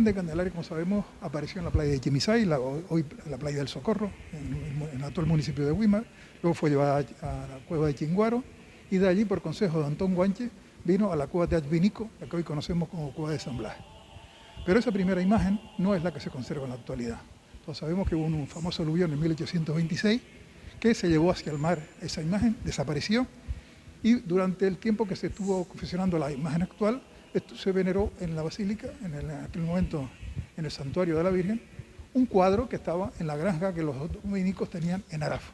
de Candelaria, como sabemos, apareció en la playa de Chimisay, hoy en la playa del Socorro, en el actual municipio de Güímar. Luego fue llevada a la cueva de Chinguaro y de allí, por consejo de Antón Guanche, vino a la cueva de Advinico, la que hoy conocemos como cueva de San Blas. Pero esa primera imagen no es la que se conserva en la actualidad. Todos sabemos que hubo un famoso aluvión en 1826 que se llevó hacia el mar esa imagen, desapareció, y durante el tiempo que se estuvo confeccionando la imagen actual, esto se veneró en la basílica, en aquel momento en el santuario de la Virgen, un cuadro que estaba en la granja que los dominicos tenían en Arafo.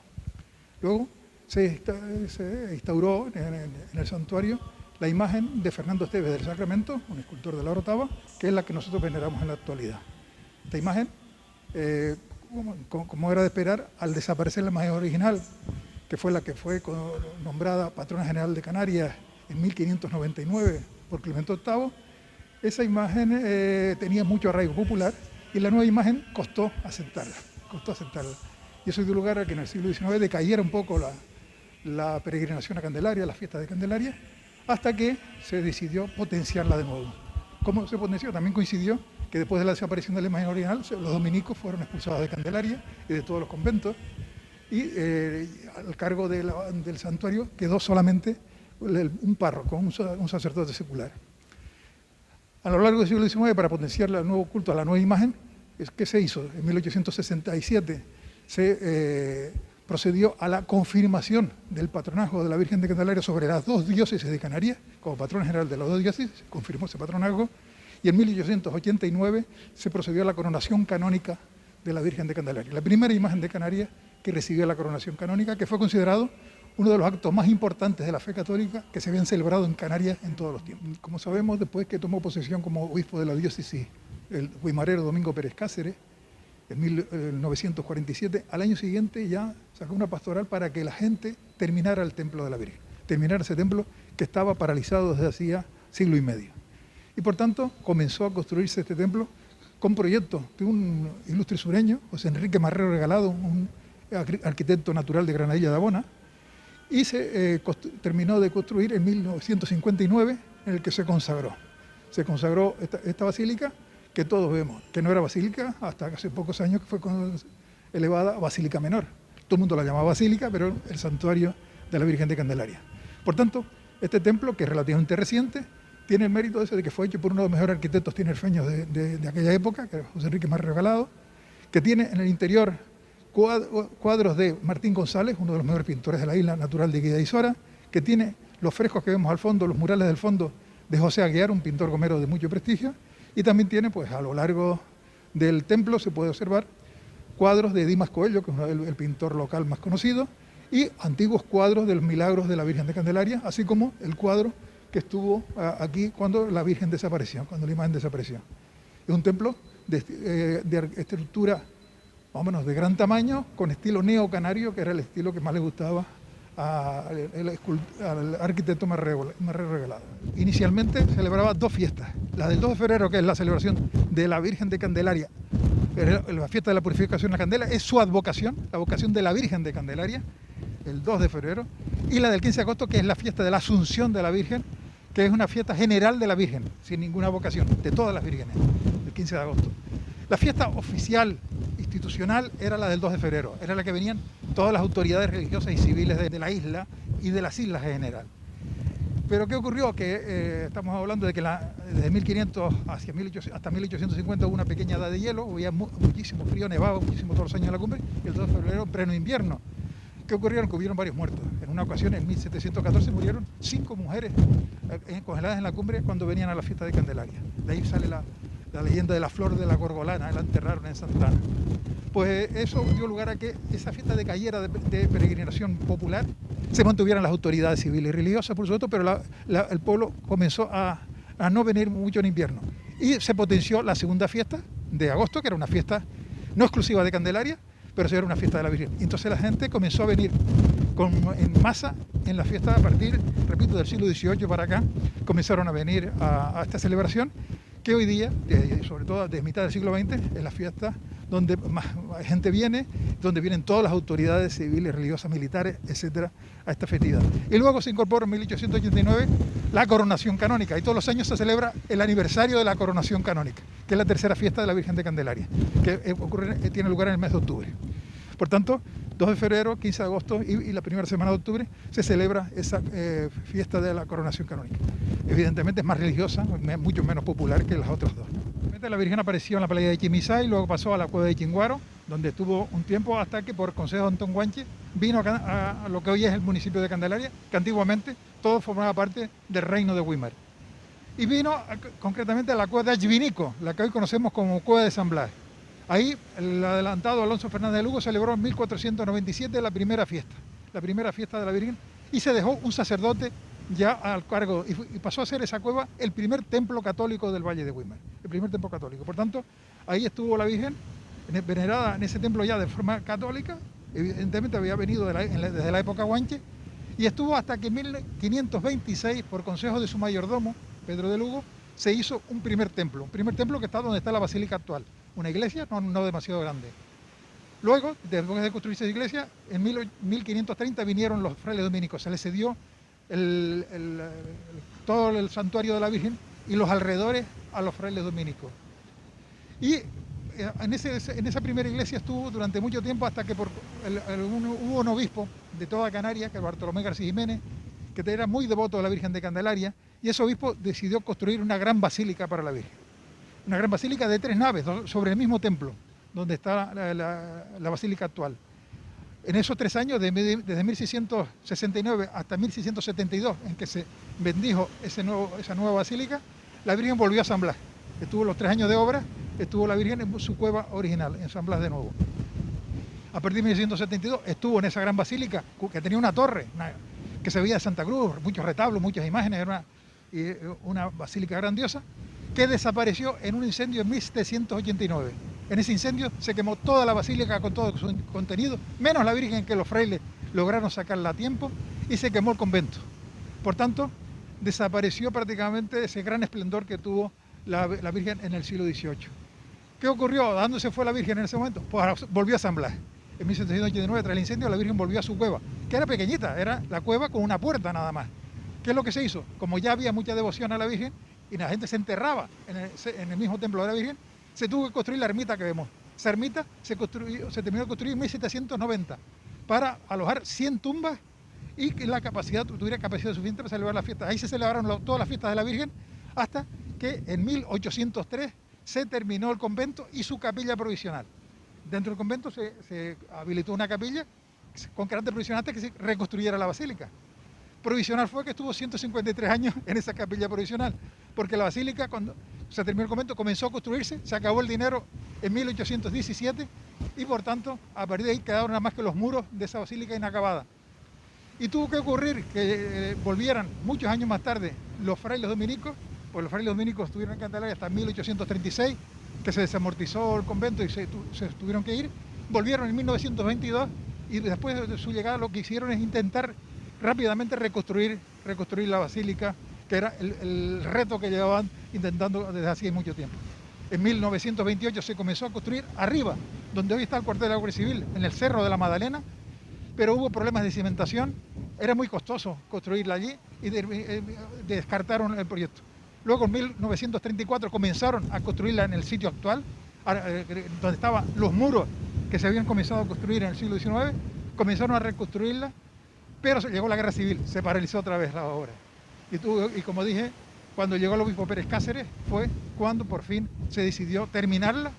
Luego se instauró en el santuario la imagen de Fernando Esteves del Sacramento, un escultor de la Orotava, que es la que nosotros veneramos en la actualidad. Esta imagen, como era de esperar, al desaparecer la imagen original, que fue la que fue nombrada patrona general de Canarias en 1599 por Clemente VIII, esa imagen tenía mucho arraigo popular y la nueva imagen costó aceptarla. Y eso dio lugar a que en el siglo XIX decayera un poco la peregrinación a Candelaria, las fiestas de Candelaria, hasta que se decidió potenciarla de nuevo. ¿Cómo se potenció? También coincidió que después de la desaparición de la imagen original, los dominicos fueron expulsados de Candelaria y de todos los conventos, y al cargo del santuario quedó solamente un párroco, un sacerdote secular. A lo largo del siglo XIX, para potenciar el nuevo culto a la nueva imagen, ¿qué se hizo? En 1867 se procedió a la confirmación del patronazgo de la Virgen de Candelaria sobre las dos diócesis de Canarias, como patrona general de las dos diócesis, se confirmó ese patronazgo, y en 1889 se procedió a la coronación canónica de la Virgen de Candelaria, la primera imagen de Canarias que recibió la coronación canónica, que fue considerado uno de los actos más importantes de la fe católica que se habían celebrado en Canarias en todos los tiempos. Como sabemos, después que tomó posesión como obispo de la diócesis el guimarero Domingo Pérez Cáceres, en 1947, al año siguiente ya sacó una pastoral para que la gente terminara el templo de la Virgen, terminara ese templo que estaba paralizado desde hacía siglo y medio. Y por tanto comenzó a construirse este templo con proyectos de un ilustre sureño, José Enrique Marrero Regalado, un arquitecto natural de Granadilla de Abona, y se terminó de construir en 1959, en el que se consagró. Se consagró esta basílica, que todos vemos, que no era basílica hasta hace pocos años, que fue elevada a Basílica Menor. Todo el mundo la llamaba basílica, pero el santuario de la Virgen de Candelaria. Por tanto, este templo, que es relativamente reciente, tiene el mérito de que fue hecho por uno de los mejores arquitectos tinerfeños de aquella época, que era José Enrique Marrero Regalado, que tiene en el interior cuadros de Martín González, uno de los mejores pintores de la isla natural de Guía de Isora, que tiene los frescos que vemos al fondo, los murales del fondo de José Aguiar, un pintor gomero de mucho prestigio, y también tiene, pues a lo largo del templo se puede observar cuadros de Dimas Coello, que es el pintor local más conocido, y antiguos cuadros de los milagros de la Virgen de Candelaria, así como el cuadro que estuvo aquí cuando la Virgen desapareció, cuando la imagen desapareció. Es un templo de estructura más o menos de gran tamaño, con estilo neocanario, que era el estilo que más le gustaba al arquitecto Marrero Regalado. Inicialmente celebraba dos fiestas, la del 2 de febrero, que es la celebración de la Virgen de Candelaria, la fiesta de la purificación de la candela, es su advocación, la vocación de la Virgen de Candelaria, el 2 de febrero, y la del 15 de agosto, que es la fiesta de la Asunción de la Virgen, que es una fiesta general de la Virgen, sin ninguna vocación, de todas las vírgenes, el 15 de agosto. La fiesta oficial, institucional, era la del 2 de febrero, era la que venían todas las autoridades religiosas y civiles de la isla y de las islas en general. Pero ¿qué ocurrió? Que estamos hablando de que desde 1500 hasta 1850 hubo una pequeña edad de hielo, había muchísimo frío, nevaba muchísimo todos los años en la cumbre, y el 2 de febrero, en pleno invierno. ¿Qué ocurrieron? Que hubieron varios muertos. En una ocasión, en 1714, murieron 5 mujeres congeladas en la cumbre cuando venían a la fiesta de Candelaria. De ahí sale la leyenda de la flor de la Gorgolana, la enterraron en Santana. Pues eso dio lugar a que esa fiesta decayera de peregrinación popular, se mantuvieran las autoridades civiles y religiosas, por supuesto, pero el pueblo comenzó a no venir mucho en invierno. Y se potenció la segunda fiesta de agosto, que era una fiesta no exclusiva de Candelaria, pero sí era una fiesta de la Virgen. Y entonces la gente comenzó a venir en masa en la fiesta a partir, repito, del siglo XVIII para acá, comenzaron a venir a esta celebración, que hoy día, sobre todo desde mitad del siglo XX, es la fiesta donde más gente viene, donde vienen todas las autoridades civiles, religiosas, militares, etcétera, a esta festividad. Y luego se incorpora en 1889 la coronación canónica, y todos los años se celebra el aniversario de la coronación canónica, que es la tercera fiesta de la Virgen de Candelaria, que tiene lugar en el mes de octubre. Por tanto, 2 de febrero, 15 de agosto y la primera semana de octubre se celebra esa fiesta de la coronación canónica. Evidentemente es más religiosa, mucho menos popular que las otras dos. La Virgen apareció en la playa de Chimisay, luego pasó a la cueva de Chinguaro, donde estuvo un tiempo hasta que por consejo de Antón Guanche vino a lo que hoy es el municipio de Candelaria, que antiguamente todo formaba parte del reino de Güímar. Y vino concretamente a la cueva de Allvinico, la que hoy conocemos como cueva de San Blas. Ahí el adelantado Alonso Fernández de Lugo celebró en 1497 la primera fiesta de la Virgen, y se dejó un sacerdote ya al cargo y pasó a ser esa cueva el primer templo católico del Valle de Güímar, el primer templo católico. Por tanto, ahí estuvo la Virgen venerada en ese templo ya de forma católica, evidentemente había venido desde la época Guanche, y estuvo hasta que en 1526, por consejo de su mayordomo, Pedro de Lugo, se hizo un primer templo que está donde está la basílica actual, una iglesia no demasiado grande. Luego, después de construirse la iglesia, en 1530 vinieron los frailes dominicos, se les cedió todo el santuario de la Virgen y los alrededores a los frailes dominicos. Y en esa primera iglesia estuvo durante mucho tiempo hasta que hubo un obispo de toda Canarias, que es Bartolomé García Jiménez, que era muy devoto de la Virgen de Candelaria, y ese obispo decidió construir una gran basílica para la Virgen. Una gran basílica de 3 naves sobre el mismo templo, donde está la basílica actual. En esos 3 años, desde 1669 hasta 1672, en que se bendijo esa nueva basílica, la Virgen volvió a San Blas. Estuvo los 3 años de obra, estuvo la Virgen en su cueva original, en San Blas de nuevo. A partir de 1672 estuvo en esa gran basílica, que tenía una torre, que se veía de Santa Cruz, muchos retablos, muchas imágenes, era una basílica grandiosa, que desapareció en un incendio en 1789. En ese incendio se quemó toda la basílica con todo su contenido, menos la Virgen, que los frailes lograron sacarla a tiempo, y se quemó el convento. Por tanto, desapareció prácticamente ese gran esplendor que tuvo la Virgen en el siglo XVIII. ¿Qué ocurrió? ¿A dónde se fue la Virgen en ese momento? Pues volvió a San Blas. En 1789, tras el incendio, la Virgen volvió a su cueva, que era pequeñita, era la cueva con una puerta nada más. ¿Qué es lo que se hizo? Como ya había mucha devoción a la Virgen y la gente se enterraba en el mismo templo de la Virgen, se tuvo que construir la ermita que vemos. Esa ermita se terminó de construir en 1790 para alojar 100 tumbas y que tuviera capacidad suficiente para celebrar las fiestas. Ahí se celebraron todas las fiestas de la Virgen hasta que en 1803 se terminó el convento y su capilla provisional. Dentro del convento se habilitó una capilla con carácter provisional hasta que se reconstruyera la basílica. Provisional fue que estuvo 153 años en esa capilla provisional, porque la basílica, cuando se terminó el convento, comenzó a construirse, se acabó el dinero en 1817 y por tanto a partir de ahí quedaron nada más que los muros de esa basílica inacabada. Y tuvo que ocurrir que volvieran muchos años más tarde los frailes dominicos, pues los frailes dominicos estuvieron en Candelaria hasta 1836, que se desamortizó el convento y se tuvieron que ir, volvieron en 1922 y después de su llegada lo que hicieron es intentar rápidamente reconstruir la basílica, que era el reto que llevaban intentando desde hace mucho tiempo. En 1928 se comenzó a construir arriba, donde hoy está el cuartel de la Guardia Civil, en el Cerro de la Magdalena, pero hubo problemas de cimentación, era muy costoso construirla allí y descartaron el proyecto. Luego en 1934 comenzaron a construirla en el sitio actual, donde estaban los muros que se habían comenzado a construir en el siglo XIX, comenzaron a reconstruirla, pero llegó la guerra civil, se paralizó otra vez la obra. Y como dije, cuando llegó el obispo Pérez Cáceres fue cuando por fin se decidió terminarla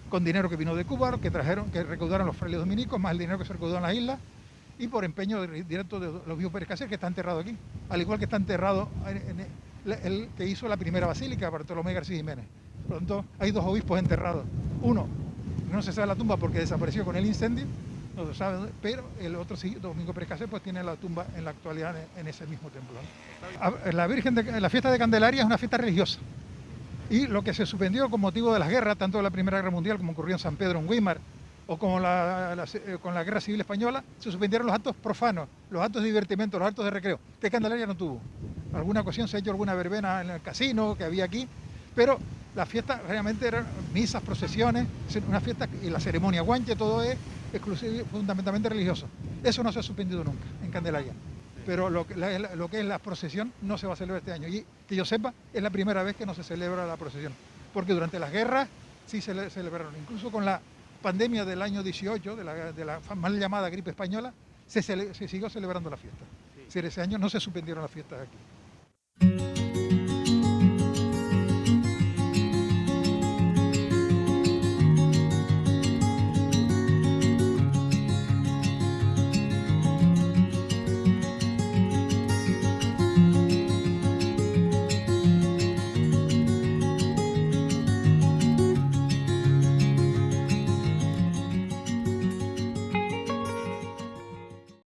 con dinero que vino de Cuba, que recaudaron los frailes dominicos, más el dinero que se recaudó en las islas, y por empeño directo de los obispos Pérez Cáceres, que está enterrado aquí, al igual que está enterrado el que hizo la primera basílica, Bartolomé García Jiménez. Por lo tanto, hay 2 obispos enterrados. Uno, no se sabe la tumba porque desapareció con el incendio, no se sabe, pero el otro sí, Domingo Pérez Cáceres, pues tiene la tumba en la actualidad en ese mismo templo, ¿no? La fiesta de Candelaria es una fiesta religiosa. Y lo que se suspendió con motivo de las guerras, tanto de la Primera Guerra Mundial como ocurrió en San Pedro, en Güímar, o con la Guerra Civil Española, se suspendieron los actos profanos, los actos de divertimento, los actos de recreo, que Candelaria no tuvo. En alguna ocasión se ha hecho alguna verbena en el casino que había aquí, pero La fiesta realmente eran misas, procesiones, una fiesta y la ceremonia guanche, todo es exclusivo, fundamentalmente religioso. Eso no se ha suspendido nunca en Candelaria. Pero lo que es la procesión no se va a celebrar este año. Y que yo sepa, es la primera vez que no se celebra la procesión. Porque durante las guerras sí se celebraron. Incluso con la pandemia del año 18, de la mal llamada gripe española, se siguió celebrando la fiesta. Es decir, ese año no se suspendieron las fiestas aquí.